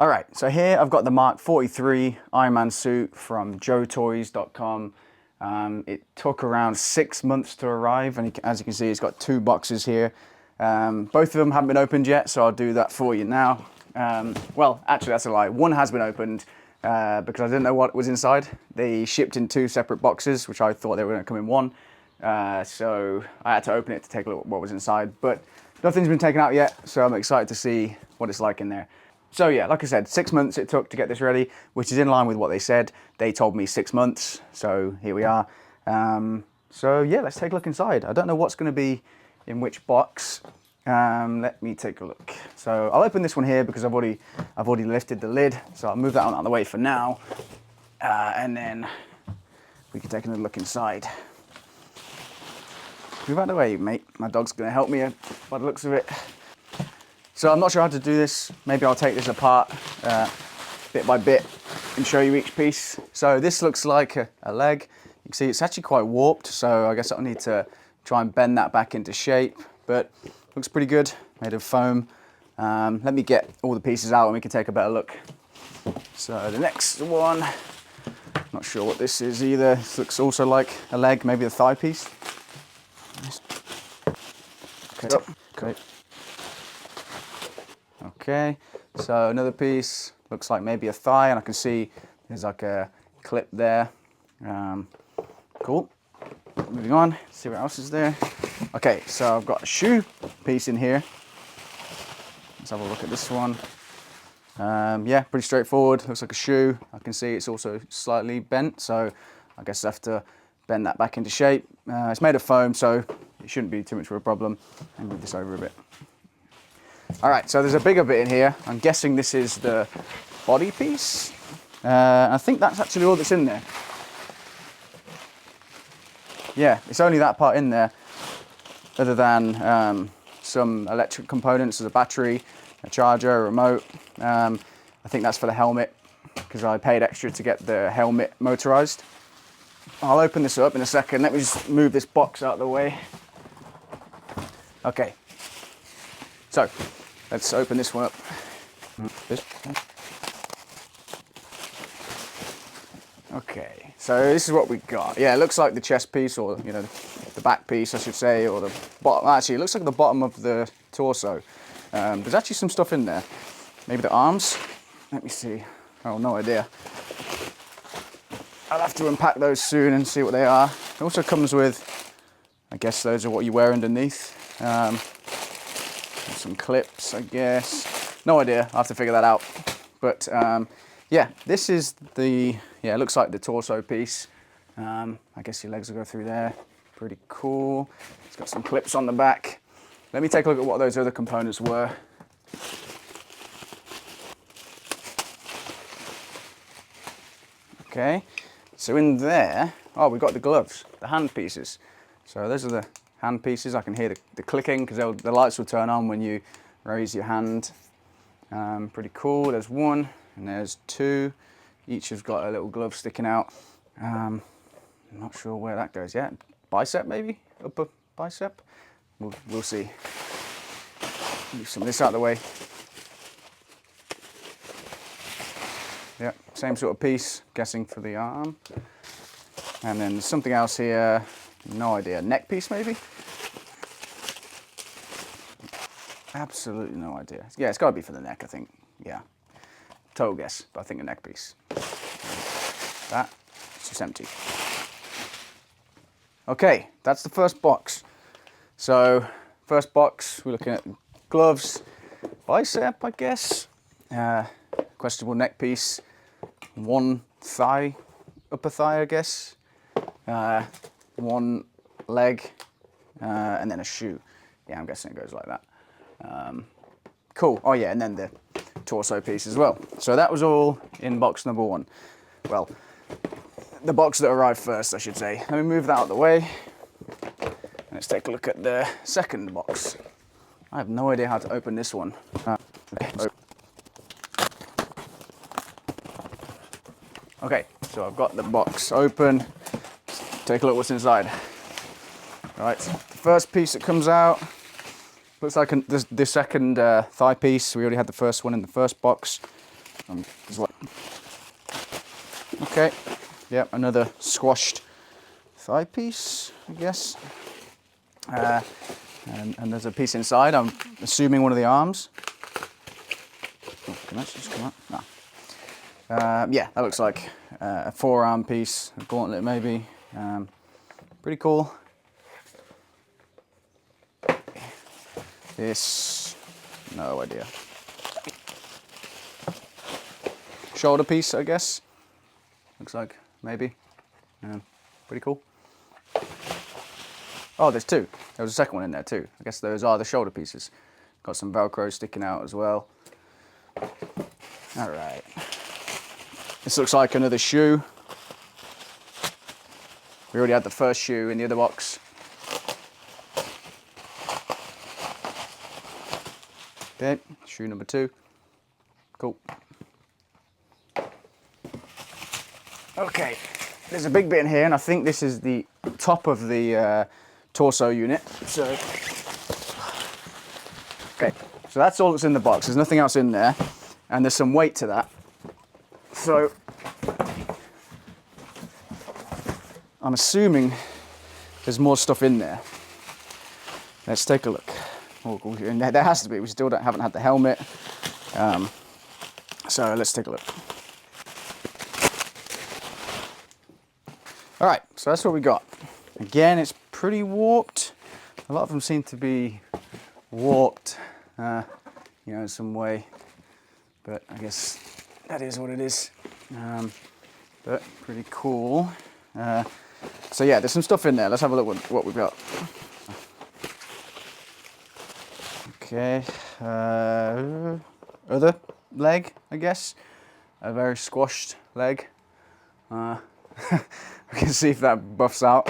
All right, so here I've got the Mk43 Iron Man suit from Joetoys.com. It took around 6 months to arrive, and as you can see, it's got 2 boxes here. Both of them haven't been opened yet, so I'll do that for you now. Well, actually, that's a lie. One has been opened because I didn't know what was inside. They shipped in 2 separate boxes, which I thought they were going to come in one. So I had to open it to take a look at what was inside, but nothing's been taken out yet, so I'm excited to see what it's like in there. So yeah, like I said, 6 months it took to get this ready, which is in line with what they said. They told me 6 months, so here we are. So yeah, let's take a look inside. I don't know what's going to be in which box. Let me take a look. So I'll open this one here because I've already lifted the lid, so I'll move that one out of the way for now, and then we can take another look inside. Move out of the way, mate. My dog's going to help me by the looks of it. So I'm not sure how to do this. Maybe I'll take this apart bit by bit and show you each piece. So this looks like a leg. You can see it's actually quite warped, so I guess I'll need to try and bend that back into shape, but looks pretty good, made of foam. Let me get all the pieces out and we can take a better look. So the next one, not sure what this is either. This looks also like a leg, maybe a thigh piece. Okay. Okay, so another piece, looks like maybe a thigh, and I can see there's like a clip there. Cool. Moving on, see what else is there. Okay, so I've got a shoe piece in here. Let's have a look at this one. Yeah, pretty straightforward, looks like a shoe. I can see it's also slightly bent, so I guess I have to bend that back into shape. It's made of foam, so it shouldn't be too much of a problem. I'll move this over a bit. All right, so there's a bigger bit in here. I'm guessing this is the body piece. I think that's actually all that's in there. Yeah, it's only that part in there, other than some electric components, there's a battery, a charger, a remote. I think that's for the helmet, because I paid extra to get the helmet motorized. I'll open this up in a second. Let me just move this box out of the way. Okay, so let's open this one up. Okay, so this is what we got. Yeah, it looks like the chest piece, or you know, the back piece, I should say, or the bottom. Actually, it looks like the bottom of the torso. There's actually some stuff in there. Maybe the arms. Let me see. Oh, no idea. I'll have to unpack those soon and see what they are. It also comes with, I guess those are what you wear underneath. Some clips, I guess. No idea, I'll have to figure that out. But yeah, this is the, yeah, it looks like the torso piece. I guess your legs will go through there. Pretty cool. It's got some clips on the back. Let me take a look at what those other components were. Okay, so in there, oh, we've got the gloves, the hand pieces. So those are the hand pieces. I can hear the clicking because the lights will turn on when you raise your hand. Pretty cool. There's one and there's 2. Each has got a little glove sticking out. I'm not sure where that goes yet. Bicep maybe? Upper bicep? We'll see. Move some of this out of the way. Yep, same sort of piece, guessing for the arm. And then there's something else here, no idea. Neck piece maybe? Absolutely no idea. Yeah, it's gotta be for the neck, I think. Yeah, total guess, but I think a neck piece. That, it's just empty. Okay, that's the first box. So, first box, we're looking at gloves, bicep, I guess. Questionable neck piece. 1 thigh, upper thigh, I guess. 1 leg, and then a shoe. Yeah, I'm guessing it goes like that. Cool. Oh yeah, and then the torso piece as well. So that was all in box number 1. Well, the box that arrived first, I should say. Let me move that out of the way. Let's take a look at the second box. I have no idea how to open this one. Okay, so I've got the box open. Let's take a look what's inside. All right, the first piece that comes out looks like the second thigh piece. We already had the first one in the first box. as well. Okay, yep, another squashed thigh piece, I guess. And there's a piece inside, I'm assuming one of the arms. Oh, can that just come up? No. Yeah, that looks like a forearm piece, a gauntlet maybe. Pretty cool. This, no idea. Shoulder piece, I guess. Looks like, maybe. Pretty cool. Oh, there's two. There was a second one in there too. I guess those are the shoulder pieces. Got some Velcro sticking out as well. All right. This looks like another shoe. We already had the first shoe in the other box. Okay, shoe number 2. Cool. Okay, there's a big bit in here, and I think this is the top of the torso unit. So, okay, so that's all that's in the box. There's nothing else in there, and there's some weight to that. So, I'm assuming there's more stuff in there. Let's take a look. Oh, and there has to be. We still haven't had the helmet. So let's take a look. All right, so that's what we got. Again, it's pretty warped. A lot of them seem to be warped, you know, in some way. But I guess that is what it is. But pretty cool. So yeah, there's some stuff in there. Let's have a look what we've got. Okay, other leg, I guess. A very squashed leg. We can see if that buffs out.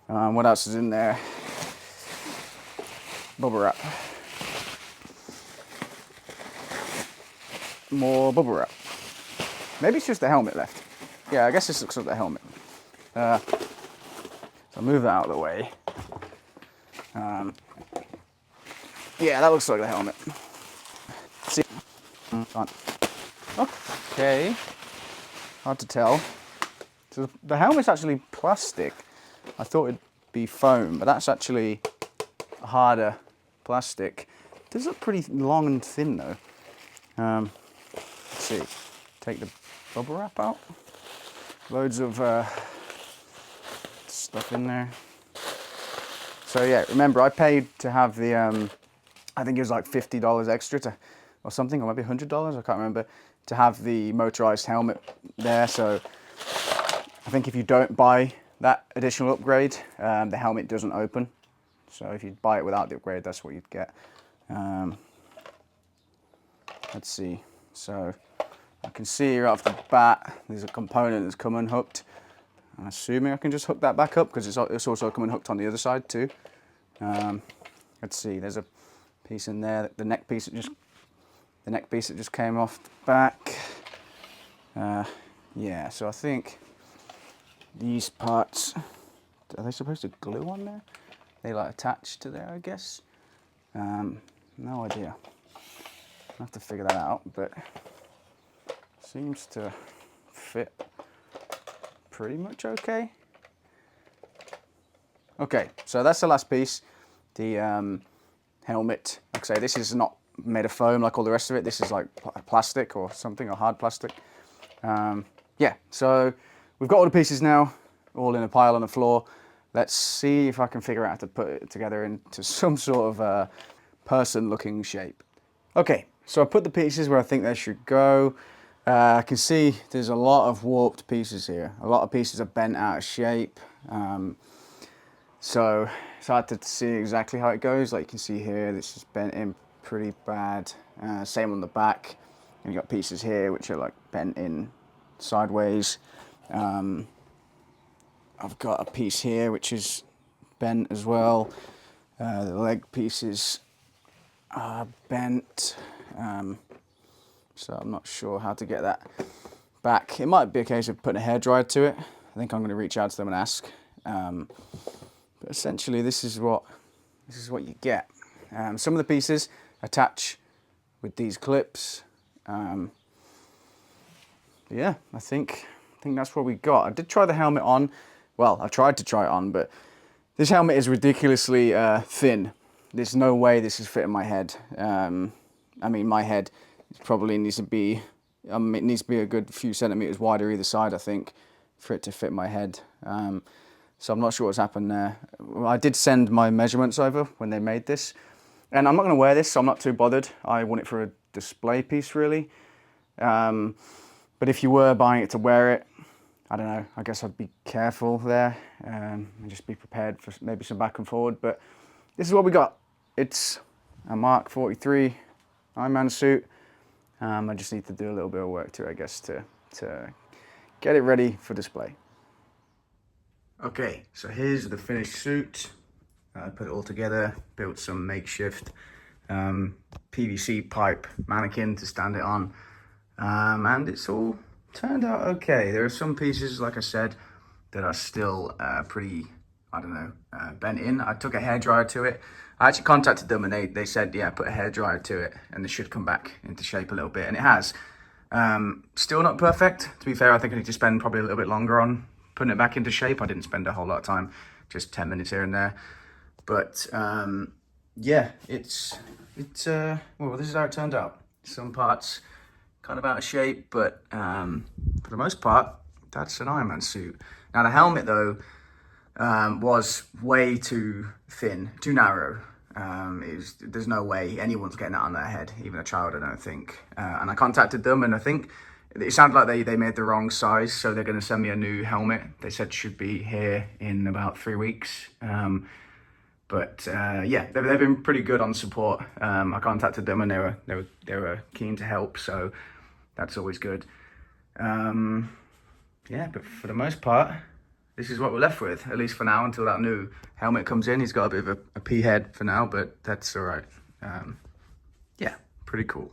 What else is in there? Bubble wrap. More bubble wrap. Maybe it's just the helmet left. Yeah, I guess this looks like the helmet. So I'll move that out of the way. Yeah, that looks like the helmet. See? Okay. Hard to tell. So the helmet's actually plastic. I thought it'd be foam, but that's actually a harder plastic. It does look pretty long and thin though. Let's see. Take the bubble wrap out. Loads of stuff in there. So yeah, remember I paid to have the, I think it was like $50 extra to, or something, or maybe $100, I can't remember, to have the motorized helmet there. So I think if you don't buy that additional upgrade, the helmet doesn't open. So if you buy it without the upgrade, that's what you'd get. Let's see. So I can see right off the bat, there's a component that's come unhooked. I'm assuming I can just hook that back up because it's also come unhooked on the other side too. Let's see. There's a piece in there. The neck piece that just came off the back. Yeah. So I think these parts, are they supposed to glue on there? They like attach to there, I guess. No idea. I'll have to figure that out, but seems to fit pretty much okay. Okay, so that's the last piece. The helmet. Like I say, this is not made of foam like all the rest of it. This is like plastic or something, or hard plastic. Yeah, so we've got all the pieces now, all in a pile on the floor. Let's see if I can figure out how to put it together into some sort of person-looking shape. Okay, so I put the pieces where I think they should go. I can see there's a lot of warped pieces here. A lot of pieces are bent out of shape. So it's hard to see exactly how it goes. Like you can see here, this is bent in pretty bad. Same on the back. And you've got pieces here which are like bent in sideways. I've got a piece here which is bent as well. The leg pieces are bent. So I'm not sure how to get that back. It might be a case of putting a hairdryer to it. I think I'm going to reach out to them and ask. But essentially, this is what you get. Some of the pieces attach with these clips. yeah, I think that's what we got. I did try the helmet on. Well, I tried to try it on, but this helmet is ridiculously thin. There's no way this is fitting my head. I mean, my head probably needs to be, it needs to be a good few centimeters wider either side, I think, for it to fit my head. So I'm not sure what's happened there. I did send my measurements over when they made this, and I'm not going to wear this, so I'm not too bothered. I want it for a display piece, really. But if you were buying it to wear it, I don't know, I guess I'd be careful there and just be prepared for maybe some back and forward. But this is what we got. It's a Mk43 Ironman suit. I just need to do a little bit of work to it, I guess, to get it ready for display. Okay, so here's the finished suit. I put it all together, built some makeshift PVC pipe mannequin to stand it on. And it's all turned out okay. There are some pieces, like I said, that are still pretty, I don't know, bent in. I took a hairdryer to it. I actually contacted them and they said, yeah, put a hairdryer to it and it should come back into shape a little bit, and it has. Still not perfect. To be fair, I think I need to spend probably a little bit longer on putting it back into shape. I didn't spend a whole lot of time, just 10 minutes here and there. But yeah, well, this is how it turned out. Some parts kind of out of shape, but for the most part, that's an Ironman suit. Now the helmet though was way too thin, too narrow. There's no way anyone's getting that on their head, even a child, I don't think. And I contacted them, and I think it sounded like they made the wrong size, so they're going to send me a new helmet. They said should be here in about 3 weeks. But yeah, they've been pretty good on support. I contacted them and they were keen to help, so that's always good. Yeah, but for the most part, this is what we're left with, at least for now, until that new helmet comes in. He's got a bit of a pea head for now, but that's all right. Yeah, pretty cool.